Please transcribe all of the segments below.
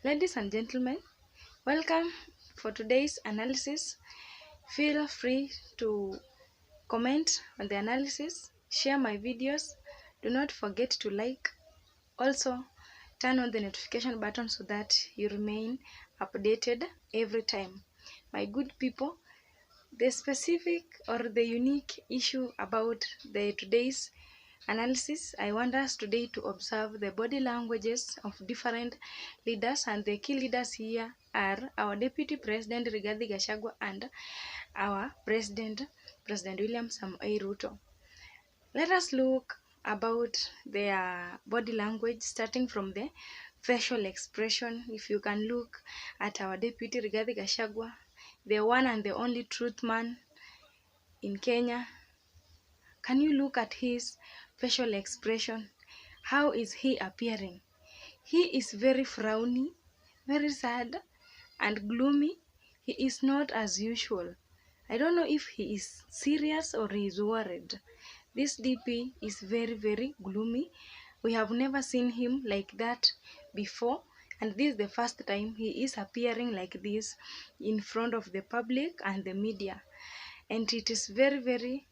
Ladies and gentlemen, welcome for today's analysis. Feel free to comment on the analysis, share my videos. Do not forget to like. Also, turn on the notification button so that you remain updated every time. My good people, the specific or the unique issue about the today's analysis, I want us today to observe the body languages of different leaders, and the key leaders here are our Deputy President Rigathi Gachagua and our President William Samoei Ruto. Let us look about their body language, starting from the facial expression. If you can look at our Deputy Rigathi Gachagua, the one and the only truth man in Kenya, can you look at his facial expression? How is he appearing? He is very frowny, very sad, and gloomy. He is not as usual. I don't know if he is serious or he is worried. This DP is very, very gloomy. We have never seen him like that before, and this is the first time he is appearing like this in front of the public and the media. And it is very, very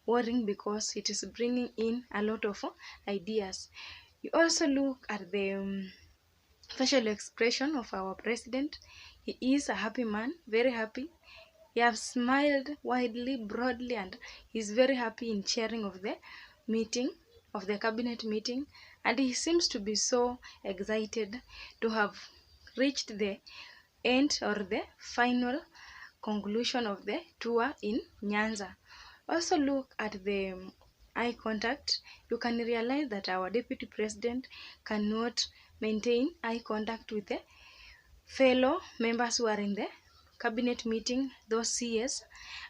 worrying because it is bringing in a lot of ideas. You also look at the facial expression of our president. He is a happy man, very happy. He has smiled widely, broadly, and he's very happy in chairing of the meeting, of the cabinet meeting, and he seems to be so excited to have reached the end or the final conclusion of the tour in Nyanza. Also look at the eye contact. You can realize that our deputy president cannot maintain eye contact with the fellow members who are in the cabinet meeting, those CS,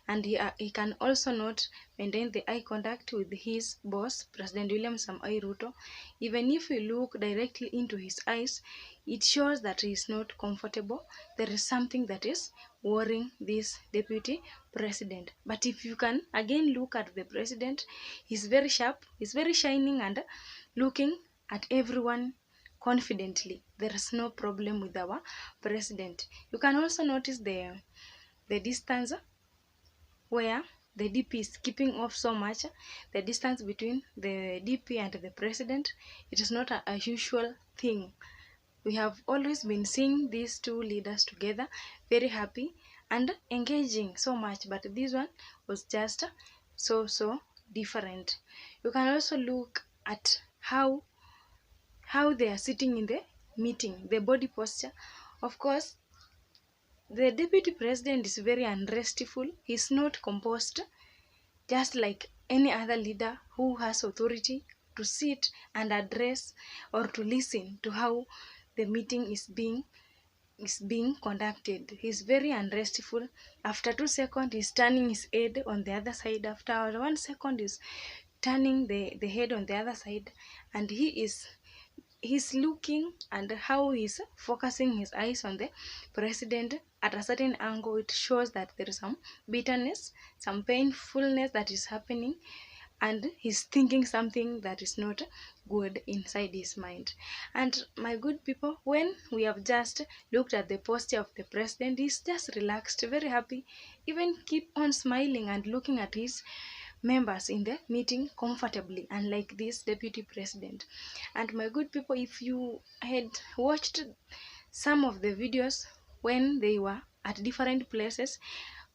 and he can also not maintain the eye contact with his boss, President William Samoei Ruto. Even if you look directly into his eyes, it shows that he is not comfortable. There is something that is worrying this deputy president. But if you can again look at the president, he's very sharp, he's very shining and looking at everyone confidently. There is no problem with our president. You can also notice the distance where the DP is keeping off so much. The distance between the DP and the president, it is not a usual thing. We have always been seeing these two leaders together, very happy and engaging so much, but this one was just so different. You can also look at how they are sitting in the meeting, the body posture. Of course, the deputy president is very unrestful. He's not composed, just like any other leader who has authority to sit and address or to listen to how the meeting is being conducted. He's very unrestful. After 2 seconds, he's turning his head on the other side. After 1 second, he's turning the head on the other side, and he's looking, and how he's focusing his eyes on the president at a certain angle. It shows that there is some bitterness, some painfulness that is happening, and he's thinking something that is not good inside his mind. And my good people, when we have just looked at the posture of the president, he's just relaxed, very happy, even keep on smiling and looking at his members in the meeting comfortably, unlike this deputy president. And my good people, if you had watched some of the videos when they were at different places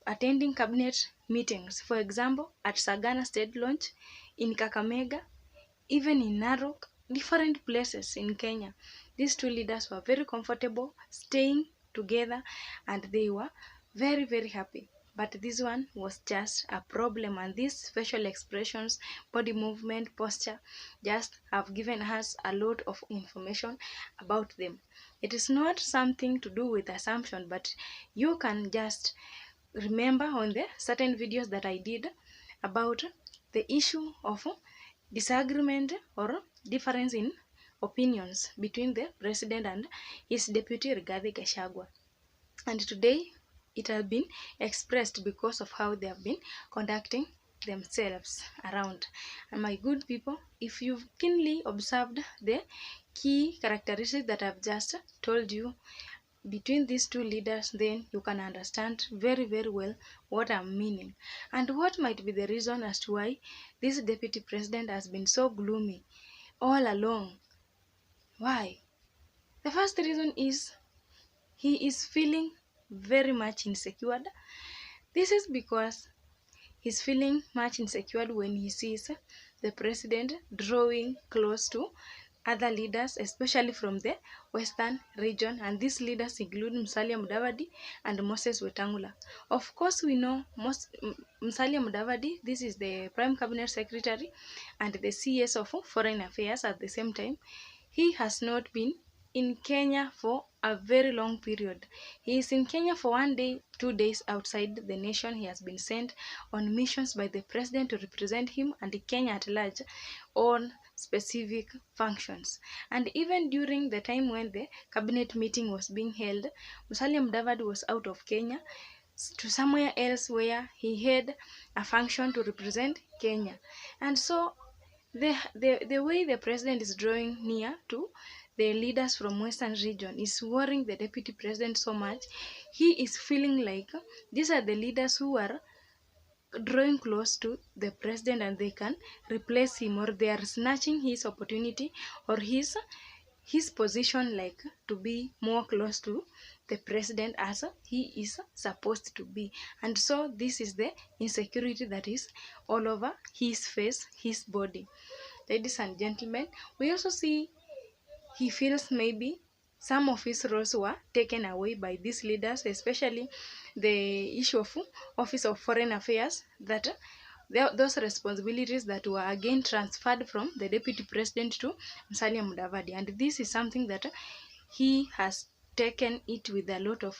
attending cabinet meetings, for example at Sagana State Launch, in Kakamega, even in Narok, different places in Kenya, these two leaders were very comfortable staying together, and they were very happy. But this one was just a problem, and these facial expressions, body movement, posture just have given us a lot of information about them. It is not something to do with assumption, but you can just remember on the certain videos that I did about the issue of disagreement or difference in opinions between the president and his deputy Rigathi Gachagua. And today it has been expressed because of how they have been conducting themselves around. And my good people, if you've keenly observed the key characteristics that I've just told you between these two leaders, then you can understand very, very well what I'm meaning and what might be the reason as to why this deputy president has been so gloomy all along. Why? The first reason is he is feeling very much insecure. This is because he's feeling much insecure when he sees the president drawing close to other leaders, especially from the western region, and these leaders include Musalia Mudavadi and Moses Wetangula. Of course, we know Musalia Mudavadi, this is the Prime Cabinet Secretary and the CS of Foreign Affairs at the same time. He has not been in Kenya for a very long period. He is in Kenya for 1 day, 2 days outside the nation. He has been sent on missions by the president to represent him and Kenya at large on specific functions. And even during the time when the cabinet meeting was being held, Musalia Mudavadi was out of Kenya to somewhere else where he had a function to represent Kenya. And so the way the president is drawing near to the leaders from western region is worrying the deputy president so much. He is feeling like these are the leaders who are drawing close to the president and they can replace him, or they are snatching his opportunity or his position, like to be more close to the president as he is supposed to be. And so this is the insecurity that is all over his face, his body. Ladies and gentlemen, we also see he feels maybe some of his roles were taken away by these leaders, especially the issue of Office of Foreign Affairs, that those responsibilities that were again transferred from the deputy president to Musalia Mudavadi. And this is something that he has taken it with a lot of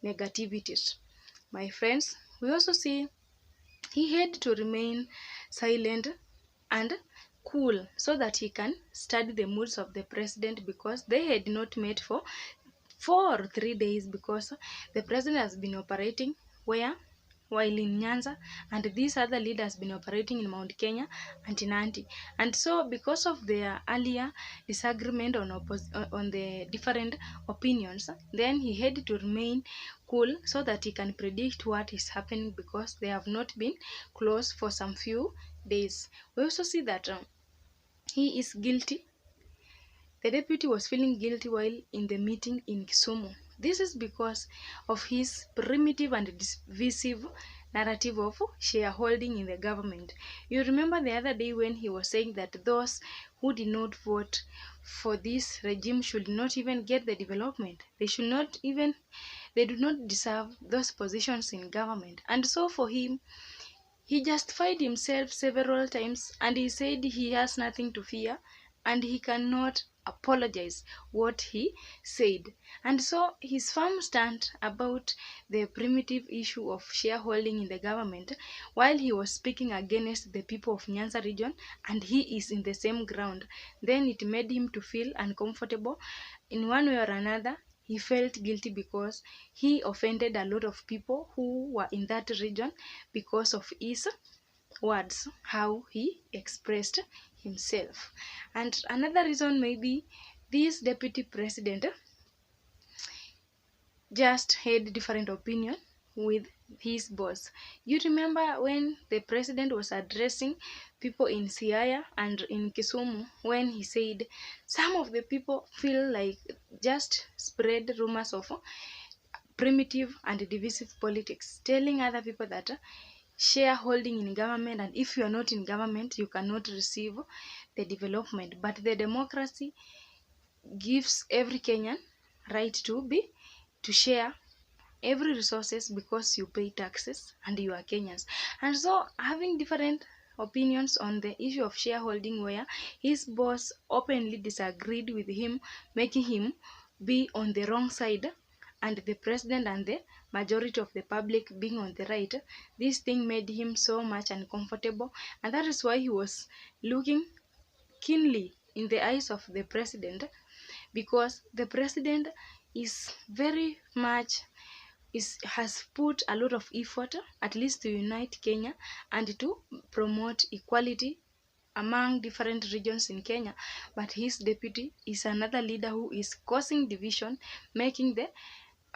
negativities. My friends, we also see he had to remain silent and cool so that he can study the moods of the president, because they had not met for 4 or 3 days, because the president has been operating while in Nyanza, and this other leader has been operating in Mount Kenya and Nandi. And so because of their earlier disagreement on the different opinions, then he had to remain cool so that he can predict what is happening, because they have not been close for some few days. We also see that he is guilty. The deputy was feeling guilty while in the meeting in Kisumu. This is because of his primitive and divisive narrative of shareholding in the government. You remember the other day when he was saying that those who did not vote for this regime should not even get the development. They do not deserve those positions in government. And so for him, he justified himself several times and he said he has nothing to fear and he cannot apologize what he said. And so his firm stand about the primitive issue of shareholding in the government, while he was speaking against the people of Nyanza region and he is in the same ground, then it made him to feel uncomfortable in one way or another. He felt guilty because he offended a lot of people who were in that region because of his words, how he expressed himself. And another reason maybe this deputy president just had different opinion with his boss. You remember when the president was addressing people in Siaya and in Kisumu, when he said some of the people feel like just spread rumors of primitive and divisive politics, telling other people that shareholding in government, and if you are not in government you cannot receive the development, but the democracy gives every Kenyan right to share every resources because you pay taxes and you are Kenyans. And so having different opinions on the issue of shareholding, where his boss openly disagreed with him, making him be on the wrong side, and the president and the majority of the public being on the right, this thing made him so much uncomfortable, and that is why he was looking keenly in the eyes of the president, because the president is very much has put a lot of effort at least to unite Kenya and to promote equality among different regions in Kenya, but his deputy is another leader who is causing division, making the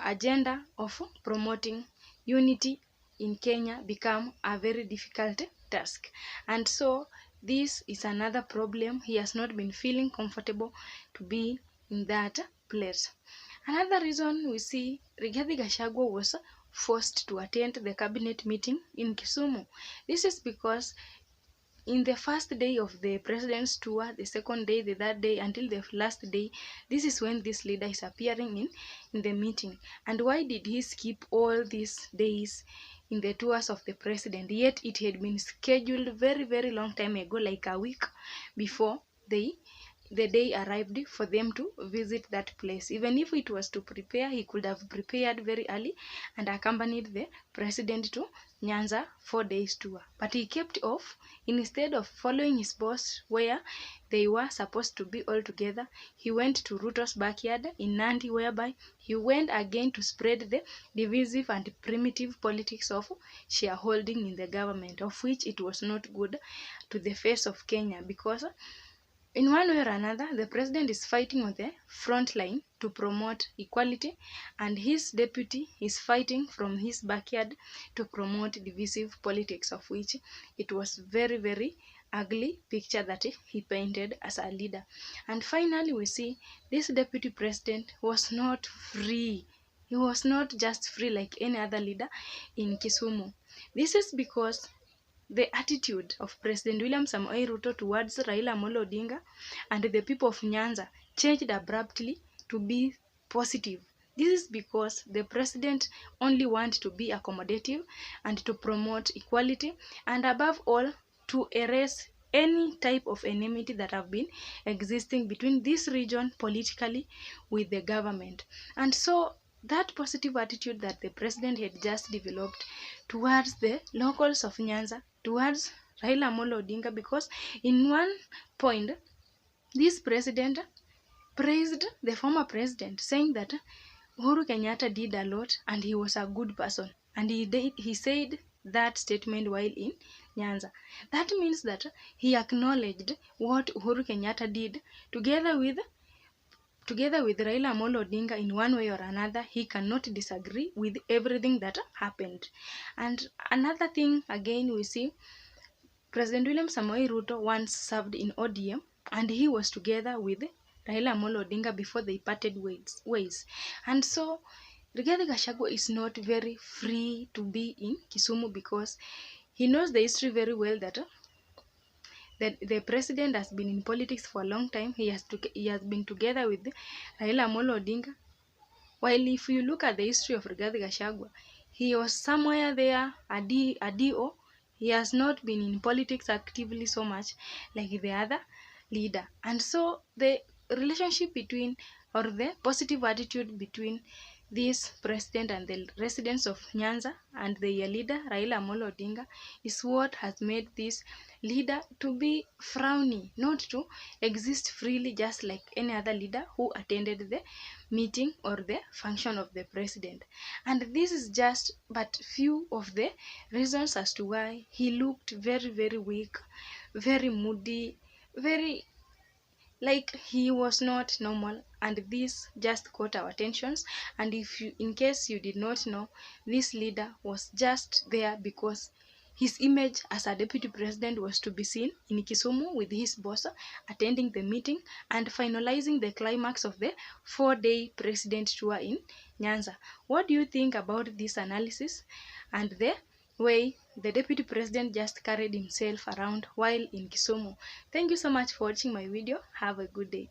agenda of promoting unity in Kenya become a very difficult task. And so this is another problem. He has not been feeling comfortable to be in that place. Another reason we see Rigathi Gachagua was forced to attend the cabinet meeting in Kisumu. This is because in the first day of the president's tour, the second day, the third day, until the last day, this is when this leader is appearing in the meeting. And why did he skip all these days in the tours of the president? Yet it had been scheduled very, very long time ago, like a week before the day arrived for them to visit that place. Even if it was to prepare, he could have prepared very early and accompanied the president to Nyanza 4 days tour. But he kept off. Instead of following his boss where they were supposed to be all together, he went to Ruto's backyard in Nandi, whereby he went again to spread the divisive and primitive politics of shareholding in the government, of which it was not good to the face of Kenya, because in one way or another, the president is fighting on the front line to promote equality, and his deputy is fighting from his backyard to promote divisive politics, of which it was very, very ugly picture that he painted as a leader. And finally, we see this deputy president was not free. He was not just free like any other leader in Kisumu. This is because the attitude of President William Samoei Ruto towards Raila Amolo Odinga and the people of Nyanza changed abruptly to be positive. This is because the president only wants to be accommodative and to promote equality, and above all, to erase any type of enmity that have been existing between this region politically with the government. And so that positive attitude that the president had just developed towards the locals of Nyanza, towards Raila Amolo Odinga, because in one point, this president praised the former president, saying that Uhuru Kenyatta did a lot and he was a good person. And he said that statement while in Nyanza. That means that he acknowledged what Uhuru Kenyatta did together with Raila Amolo Odinga in one way or another. He cannot disagree with everything that happened. And another thing, again, we see President William Samoei Ruto once served in ODM, and he was together with Raila Amolo Odinga before they parted ways. And so Rigathi Gachagua is not very free to be in Kisumu, because he knows the history very well that the president has been in politics for a long time. He has been together with Raila Amolo Odinga. While if you look at the history of Rigathi Gachagua, he was somewhere there, a DO. He has not been in politics actively so much like the other leader. And so the relationship between, or the positive attitude between this president and the residents of Nyanza and their leader Raila Amolo Odinga is what has made this leader to be frowny, not to exist freely just like any other leader who attended the meeting or the function of the president. And this is just but few of the reasons as to why he looked very, very weak, very moody, very like he was not normal, and this just caught our attentions. And if you, in case you did not know, this leader was just there because his image as a deputy president was to be seen in Kisumu with his boss attending the meeting and finalizing the climax of the 4-day president tour in Nyanza. What do you think about this analysis and the way the deputy president just carried himself around while in Kisumu? Thank you so much for watching my video. Have a good day.